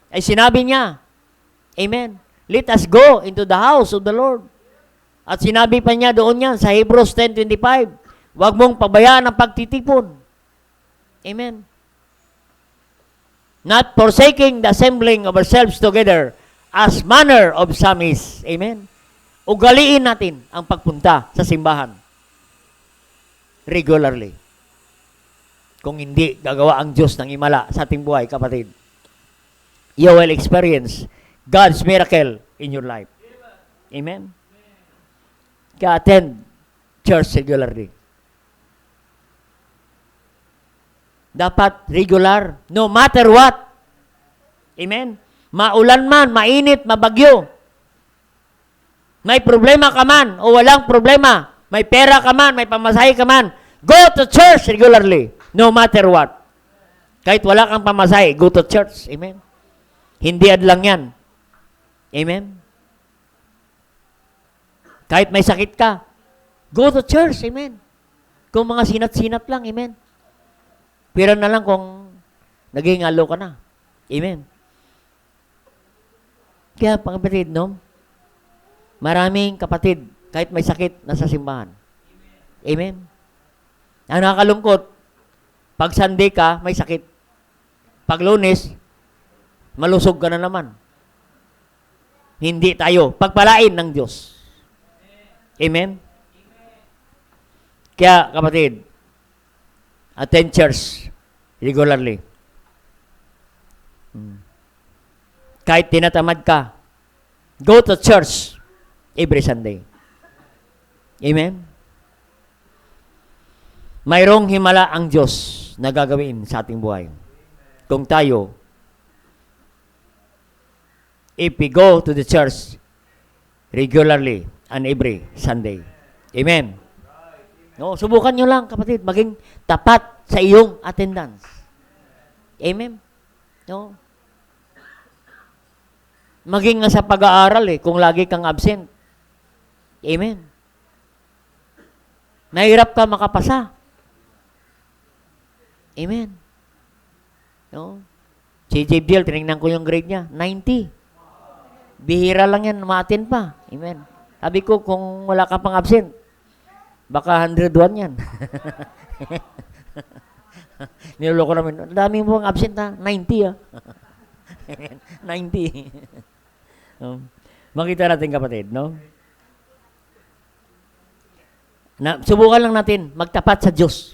Ay sinabi niya, amen, let us go into the house of the Lord. At sinabi pa niya doon yan sa Hebrews 10:25, huwag mong pabayaan ang pagtitipon. Amen. Not forsaking the assembling of ourselves together as manner of some is. Amen. Ugaliin natin ang pagpunta sa simbahan regularly. Kung hindi gagawa ang Diyos ng himala sa ating buhay, kapatid, you will experience God's miracle in your life. Amen. Kaya attend church regularly. Dapat regular, no matter what. Amen. Maulan man, mainit, mabagyo. May problema ka man o walang problema. May pera ka man, may pamasahe ka man. Go to church regularly, no matter what. Kahit wala kang pamasahe, go to church. Amen. Hindi adlang yan. Amen. Kahit may sakit ka, go to church. Amen. Kung mga sinat-sinat lang. Amen. Pero na lang kung naging alo ka na. Amen. Kaya, kapatid, no? Maraming kapatid, kahit may sakit, nasa simbahan. Amen. Ang nakakalungkot, pag Sunday ka, may sakit. Pag Lunes, malusog ka na naman. Hindi tayo pagpalain ng Diyos. Amen? Kaya, kapatid, attend church regularly. Kahit tinatamad ka, go to church every Sunday. Amen? Mayroong himala ang Diyos na gagawin sa ating buhay. Kung tayo, if we go to the church regularly and every Sunday. Amen? No, subukan nyo lang, kapatid, maging tapat sa iyong attendance. Amen? No? Maging nga sa pag-aaral kung lagi kang absent. Amen? Nahirap ka makapasa. Amen? No? Si JBL, tinignan ko yung grade niya, 90. Bihira lang yan, ma-attend pa. Amen? Sabi ko, kung wala ka pang absent, baka 101 yan. Niloloko namin. Ang dami mo pang absent ha. 90 ha. 90. Makita natin, kapatid, no? Subukan lang natin magtapat sa Diyos.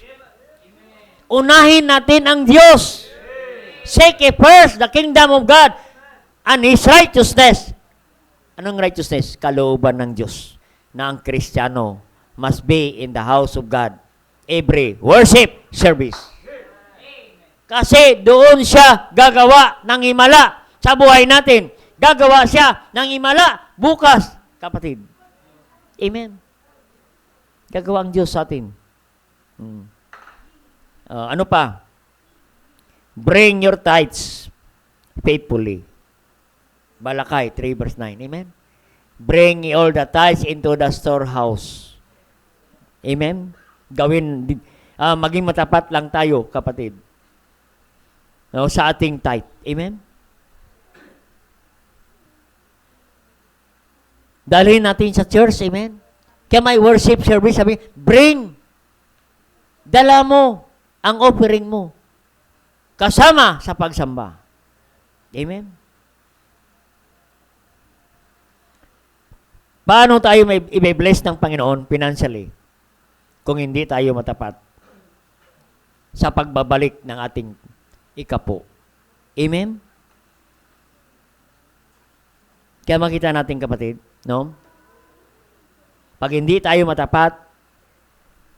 Unahin natin ang Diyos. Seek ye first the kingdom of God and His righteousness. Anong righteousness? Kalooban ng Diyos na ang Kristiyano must be in the house of God every worship service. Kasi doon siya gagawa ng himala sa buhay natin. Gagawa siya ng himala bukas, kapatid. Amen. Gagawa ang Diyos sa atin. Ano pa? Bring your tithes faithfully. Balakay 3 verse 9. Amen? Bring all the tithes into the storehouse. Amen? maging matapat lang tayo, kapatid. No, sa ating tithe. Amen? Dalhin natin sa church. Amen? Kaya may worship service, sabi, dala mo ang offering mo kasama sa pagsamba. Amen? Paano tayo may i-bless ng Panginoon financially kung hindi tayo matapat sa pagbabalik ng ating ikapo? Amen? Kaya makita natin, kapatid, no? Pag hindi tayo matapat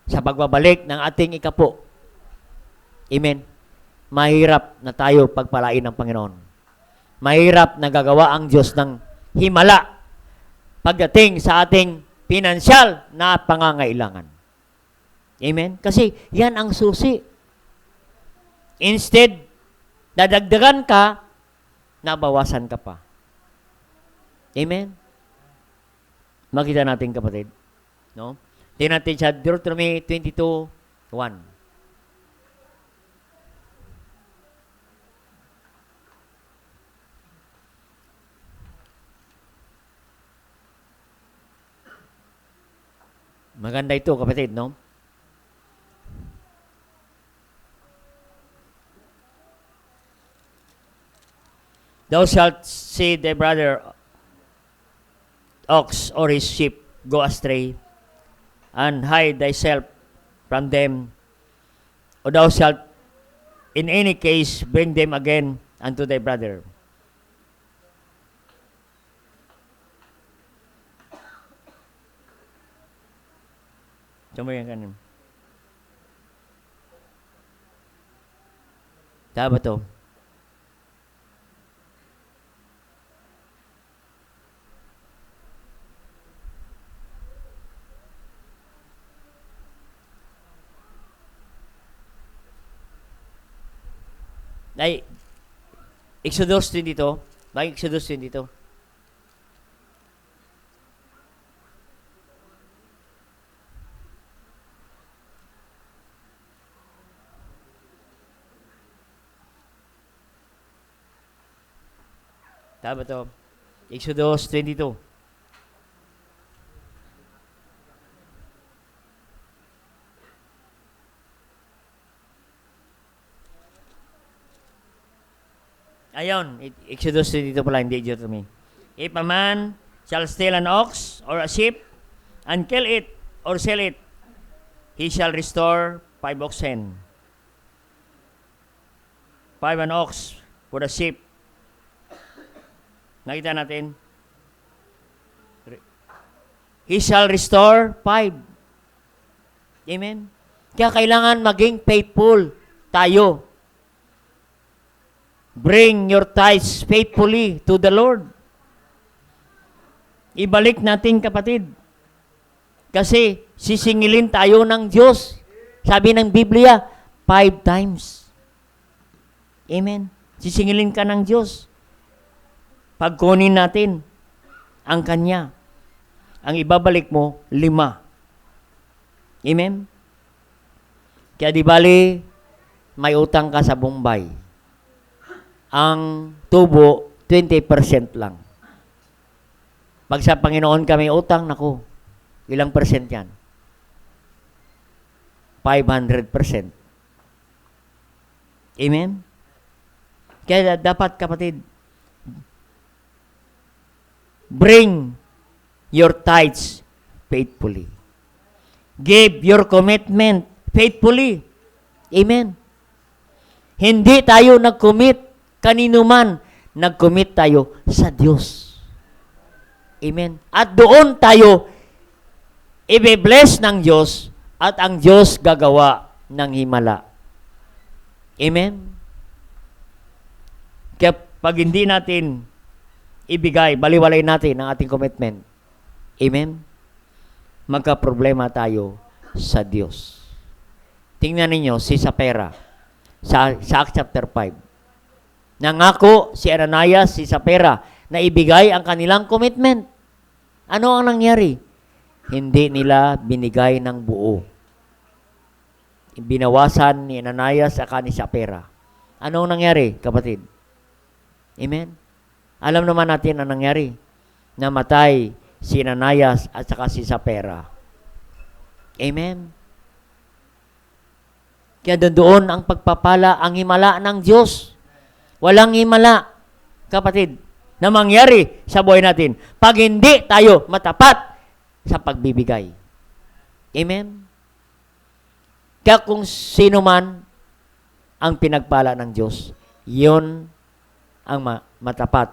sa pagbabalik ng ating ikapo, amen, mahirap na tayo pagpalain ng Panginoon. Mahirap na gagawa ang Diyos ng himala pagdating sa ating pinansyal na pangangailangan. Amen? Kasi yan ang susi. Instead, dadagdagan ka, nabawasan ka pa. Amen? Makita natin, kapatid. No? Tingnan natin sa Deuteronomy 22:1. Maganda ito, kapatid, no? Thou shalt see thy brother ox or his sheep go astray, and hide thyself from them, or thou shalt in any case bring them again unto thy brother. Tumayan ka nun. Tama ba to? Ay, Exodus din dito. Bakit Exodus din dito? Tama to. Exodus 22. Ayon, Exodus dito pala, hindi Deuteronomy. If a man shall steal an ox or a sheep and kill it or sell it, he shall restore 5 oxen. 5 an ox for the sheep. Nakita natin? He shall restore 5. Amen? Kaya kailangan maging faithful tayo. Bring your tithes faithfully to the Lord. Ibalik natin, kapatid. Kasi sisingilin tayo ng Diyos. Sabi ng Biblia, 5 times. Amen. Sisingilin ka ng Diyos. Pagkunin natin ang Kanya. Ang ibabalik mo, 5. Amen. Kaya di bali, may utang ka sa Bombay. Ang tubo, 20% lang. Pag sa Panginoon kami utang, naku, ilang percent yan? 500%. Amen? Kaya dapat, kapatid, bring your tithes faithfully. Give your commitment faithfully. Amen? Hindi tayo nag-commit kanino man, nag-commit tayo sa Diyos. Amen. At doon tayo i-bless ng Diyos at ang Diyos gagawa ng himala. Amen. Kaya pag hindi natin ibigay, baliwalay natin ang ating commitment, amen, magka-problema tayo sa Diyos. Tingnan ninyo si Sapphira sa Acts chapter 5. Nangako si Ananias, si Sapphira, na ibigay ang kanilang commitment. Ano ang nangyari? Hindi nila binigay ng buo. binawasan ni Ananias at ni Sapphira. Anong nangyari, kapatid? Amen? Alam naman natin ang nangyari. Namatay si Ananias at saka si Sapphira. Amen? Kaya doon ang pagpapala, ang himala ng Diyos. Walang himala, kapatid, na mangyari sa buhay natin pag hindi tayo matapat sa pagbibigay. Amen? Kaya kung sino man ang pinagpala ng Diyos, yun ang matapat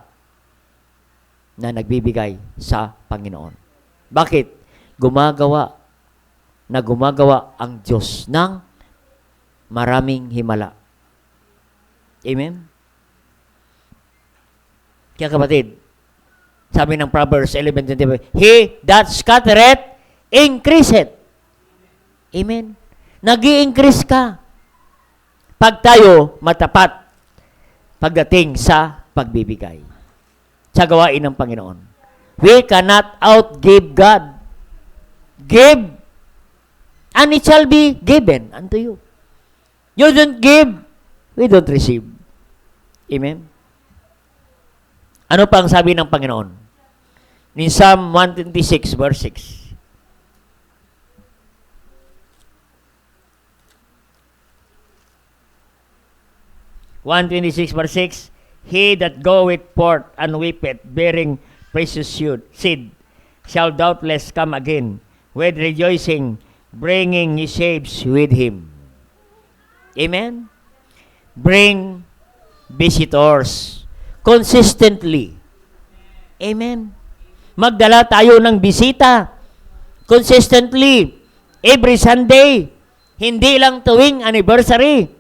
na nagbibigay sa Panginoon. Bakit? Gumagawa ang Diyos ng maraming himala. Amen? Kaya kapatid, sabi ng Proverbs 11:25, He that scattereth, increaseth. Amen? Nag-i-increase ka pag tayo matapat pagdating sa pagbibigay sa gawain ng Panginoon. We cannot outgive God. Give, and it shall be given unto you. You don't give, we don't receive. Amen? Ano pa ang sabi ng Panginoon? In Psalm 126, verse 6. 126 verse 6, He that goeth forth and weepeth, bearing precious seed, shall doubtless come again, with rejoicing, bringing his sheaves with him. Amen? Bring visitors consistently. Amen? Magdala tayo ng bisita consistently, every Sunday, hindi lang tuwing anniversary.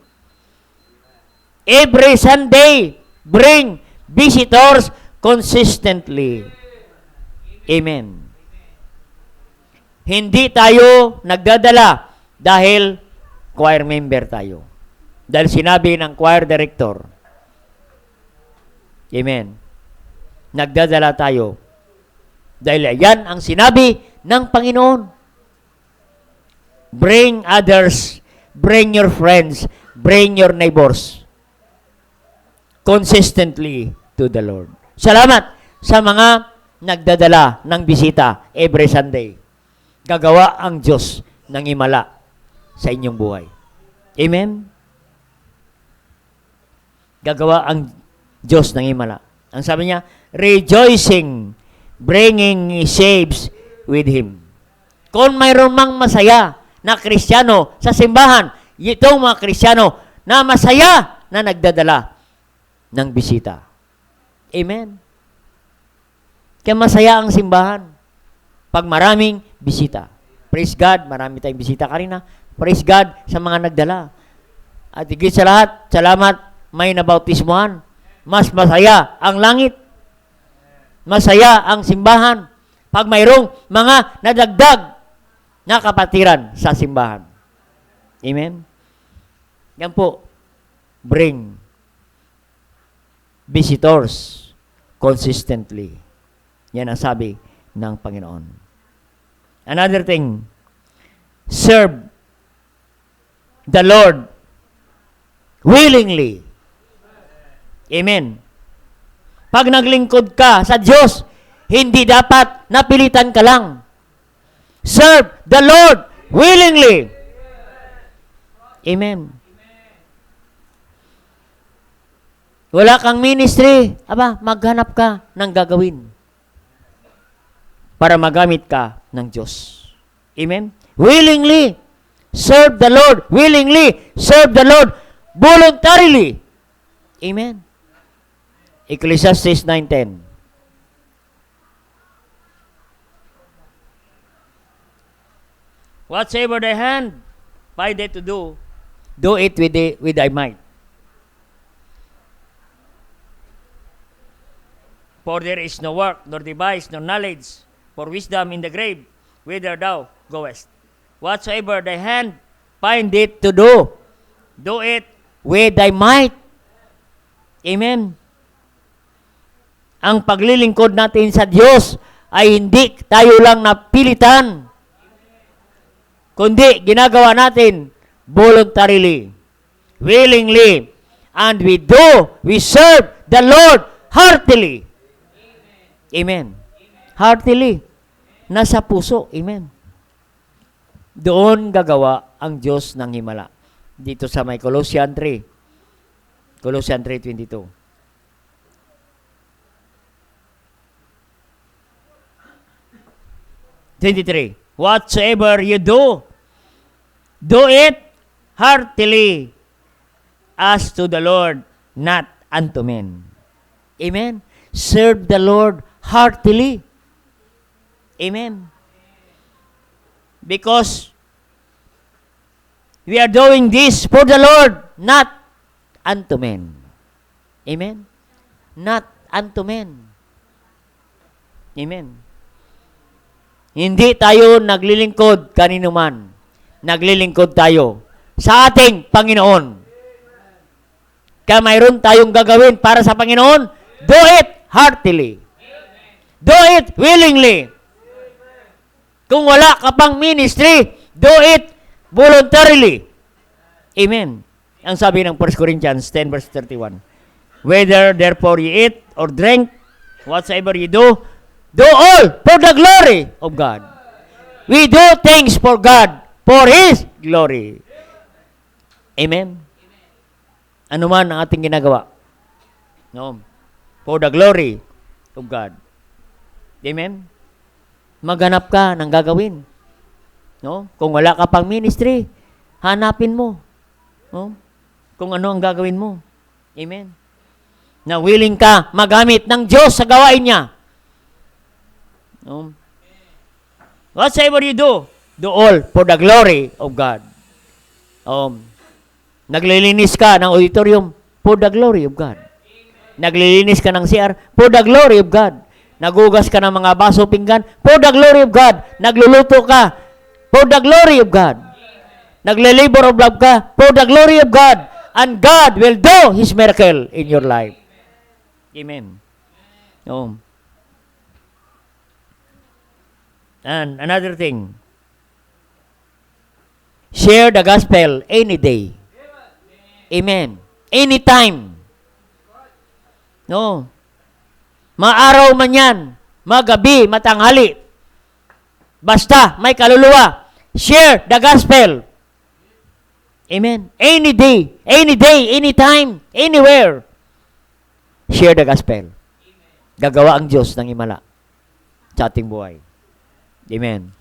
Every Sunday, bring visitors consistently. Amen. Hindi tayo nagdadala dahil choir member tayo. Dahil sinabi ng choir director. Amen. Nagdadala tayo dahil yan ang sinabi ng Panginoon. Bring others, bring your friends, bring your neighbors consistently to the Lord. Salamat sa mga nagdadala ng bisita every Sunday. Gagawa ang Diyos ng himala sa inyong buhay. Amen? Gagawa ang Diyos ng himala. Ang sabi niya, rejoicing, bringing sheaves with Him. Kung mayroon mang masaya na Kristiyano sa simbahan, itong mga Kristiyano na masaya na nagdadala ng bisita. Amen? Kaya masaya ang simbahan pag maraming bisita. Praise God, marami tayong bisita kanina. Praise God sa mga nagdala. At higit sa lahat, salamat may nabautismuhan. Mas masaya ang langit. Masaya ang simbahan pag mayroong mga nadagdag na kapatiran sa simbahan. Amen? Yan po, bring visitors consistently. Yan ang sabi ng Panginoon. Another thing, serve the Lord willingly. Amen. Pag naglingkod ka sa Diyos, hindi dapat napilitan ka lang. Serve the Lord willingly. Amen. Wala kang ministry, maghanap ka ng gagawin para magamit ka ng Diyos. Amen? Willingly, serve the Lord. Willingly, serve the Lord voluntarily. Amen? Ecclesiastes 9:10. Whatsoever thy hand findeth to do, do it with thy might. For there is no work, nor device, nor knowledge, for wisdom in the grave, whither thou goest. Whatsoever thy hand find it to do it with thy might. Amen. Ang paglilingkod natin sa Diyos ay hindi tayo lang napilitan, kundi ginagawa natin voluntarily, willingly, and we serve the Lord heartily. Amen. Heartily. Nasa puso. Amen. Doon gagawa ang Diyos ng himala. Dito sa may Colossians 3. Colossians 3:22. Whatsoever you do, do it heartily as to the Lord, not unto men. Amen. Serve the Lord heartily. Amen. Because we are doing this for the Lord, not unto men. Amen. Not unto men. Amen. Hindi tayo naglilingkod kanino man. Naglilingkod tayo sa ating Panginoon. Kaya mayroon tayong gagawin para sa Panginoon, do it heartily. Do it willingly. Kung wala ka pang ministry, do it voluntarily. Amen. Ang sabi ng 1 Corinthians 10 verse 31. Whether therefore you eat or drink, whatsoever you do all for the glory of God. We do things for God, for His glory. Amen. Ano man ang ating ginagawa, no, for the glory of God. Amen. Maghanap ka ng gagawin. No? Kung wala ka pang ministry, hanapin mo. No? Kung ano ang gagawin mo. Amen. Na willing ka magamit ng Diyos sa gawain niya. No? Whatsoever you do all for the glory of God. Naglilinis ka ng auditorium for the glory of God. Naglilinis ka ng CR for the glory of God. Nagugas ka ng mga baso, pinggan for the glory of God. Nagluluto ka for the glory of God. Naglilabor of love ka for the glory of God. And God will do His miracle in your life. Amen. And another thing, share the gospel any day. Amen. Anytime. No. Maaraw man yan, magabi, matanghali. Basta may kaluluwa, share the gospel. Amen. Any day, anytime, anywhere. Share the gospel. Gagawa ang Diyos ng himala sa ating buhay. Amen.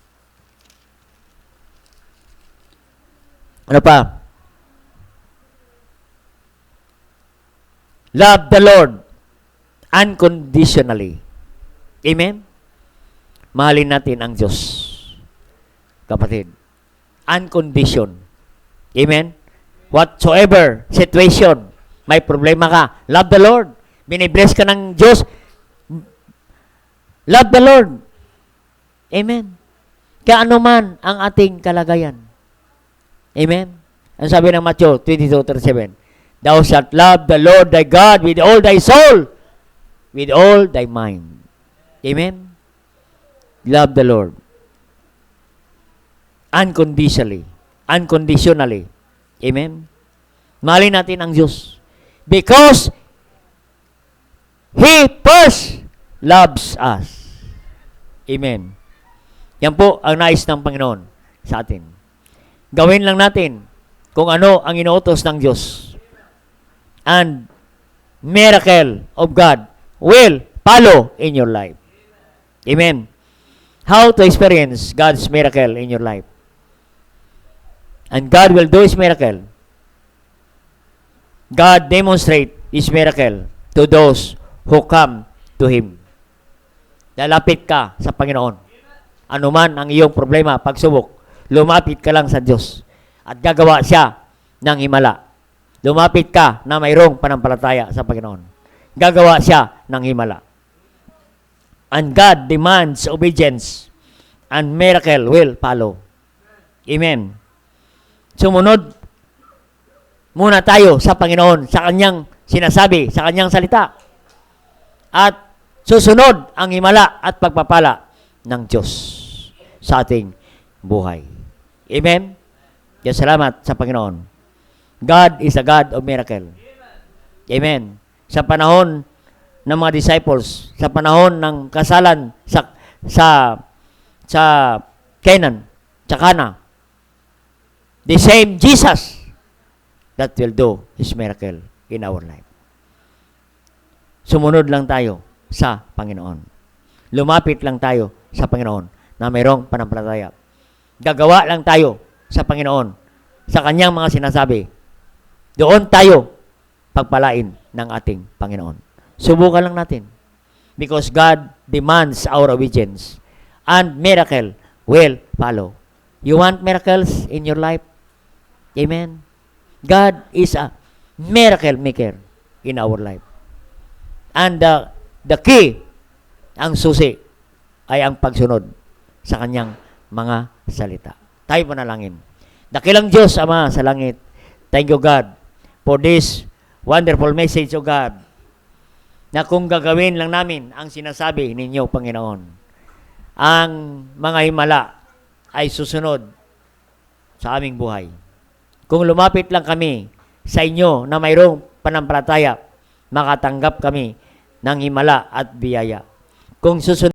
Ano pa? Love the Lord unconditionally. Amen? Mahalin natin ang Diyos. Kapatid. Uncondition. Amen? Whatsoever situation, may problema ka, love the Lord. Binibless ka ng Diyos. Love the Lord. Amen. Kaya ano man ang ating kalagayan. Amen. Ang sabi ng Matthew 22:37, thou shalt love the Lord thy God with all thy soul, with all thy mind. Amen. Love the Lord. Unconditionally. Unconditionally. Amen. Mahalin natin ang Diyos. Because He first loves us. Amen. Yan po ang nais ng Panginoon sa atin. Gawin lang natin kung ano ang inuutos ng Diyos. And miracle of God will follow in your life. Amen. How to experience God's miracle in your life. And God will do His miracle. God demonstrate His miracle to those who come to Him. Lalapit ka sa Panginoon. Ano man ang iyong problema, pagsubok, lumapit ka lang sa Diyos at gagawa siya ng himala. Lumapit ka na mayroong panampalataya sa Panginoon. Gagawa siya ng himala. And God demands obedience and miracle will follow. Amen. Sumunod muna tayo sa Panginoon, sa Kanyang sinasabi, sa Kanyang salita. At susunod ang himala at pagpapala ng Diyos sa ating buhay. Amen? Diyos salamat sa Panginoon. God is a God of miracle. Amen. Sa panahon ng mga disciples, sa panahon ng kasalan sa Canaan, sa Cana, the same Jesus that will do His miracle in our life. Sumunod lang tayo sa Panginoon. Lumapit lang tayo sa Panginoon na mayroong panampalataya. Gagawa lang tayo sa Panginoon sa Kanyang mga sinasabi. Doon tayo pagpalain ng ating Panginoon. Subukan lang natin. Because God demands our obedience. And miracle will follow. You want miracles in your life? Amen. God is a miracle maker in our life. And the key, ang susi, ay ang pagsunod sa Kanyang mga salita. Tayo panalangin. Dakilang Diyos, Ama sa langit, thank you God for this wonderful message, O God, na kung gagawin lang namin ang sinasabi ninyo, Panginoon, ang mga himala ay susunod sa aming buhay. Kung lumapit lang kami sa inyo na mayroong panampalataya, makatanggap kami ng himala at biyaya. Kung susunod